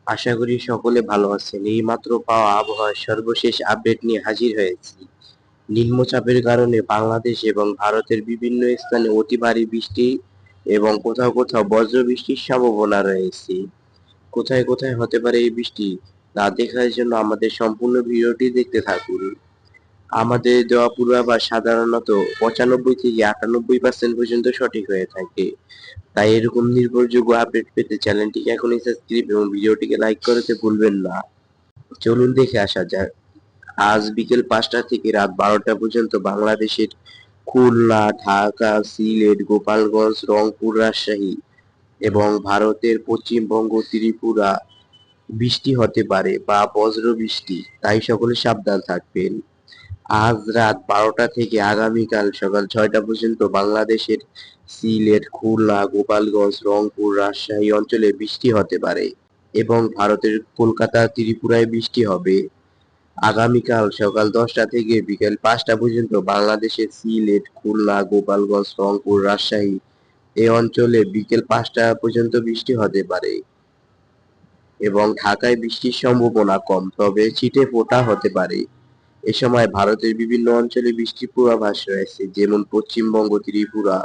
আশা করি সকলে ভালো আছেন। এইমাত্র পাওয়া আবহাওয়ার সর্বশেষ আপডেট নিয়ে হাজির হয়েছি। নিম্নচাপের কারণে বাংলাদেশ এবং ভারতের বিভিন্ন স্থানে অতি ভারী বৃষ্টি এবং কোথাও কোথাও বজ্রবৃষ্টির সম্ভাবনা রয়েছে। কোথায় কোথায় হতে পারে এই বৃষ্টি তা দেখার জন্য আমাদের সম্পূর্ণ ভিডিওটি দেখতে থাকুন। আমাদের দেওয়া পূর্বাভাস সাধারণত 95 থেকে 98% পর্যন্ত সঠিক হয়ে থাকে। তাই এরকম নির্ভরযোগ্য আপডেট পেতে চ্যানেলটিকে এখনই সাবস্ক্রাইব এবং ভিডিওটিকে লাইক করতে ভুলবেন না। চলুন দেখে আসা যাক। আজ বিকেল 5টা থেকে রাত 12টা পর্যন্ত বাংলাদেশের খুলনা, ঢাকা, সিলেট, গোপালগঞ্জ, রংপুর, রাজশাহী এবং ভারতের পশ্চিমবঙ্গ, ত্রিপুরা বৃষ্টি হতে পারে বা বজ্র বৃষ্টি, তাই সকলে সাবধান থাকবেন। আজ রাত 12টা থেকে আগামীকাল সকাল 6টা পর্যন্ত বাংলাদেশের সিলেট, খুলনা, গোপালগঞ্জ, রংপুর, রাজশাহী অঞ্চলে বৃষ্টি হতে পারে এবং ভারতের কলকাতা, ত্রিপুরায় বৃষ্টি হবে। আগামীকাল সকাল 10টা থেকে বিকেল 5টা পর্যন্ত বাংলাদেশের সিলেট, খুলনা, গোপালগঞ্জ, রংপুর, রাজশাহী এই অঞ্চলে বিকেল 5টা পর্যন্ত বৃষ্টি হতে পারে এবং ঢাকায় বৃষ্টির সম্ভাবনা কম, তবে ছিটেফোঁটা হতে পারে। এ সময় ভারতের বিভিন্ন অঞ্চলে বৃষ্টির পূর্বাভাস রয়েছে, যেমন পশ্চিমবঙ্গ, ত্রিপুরা,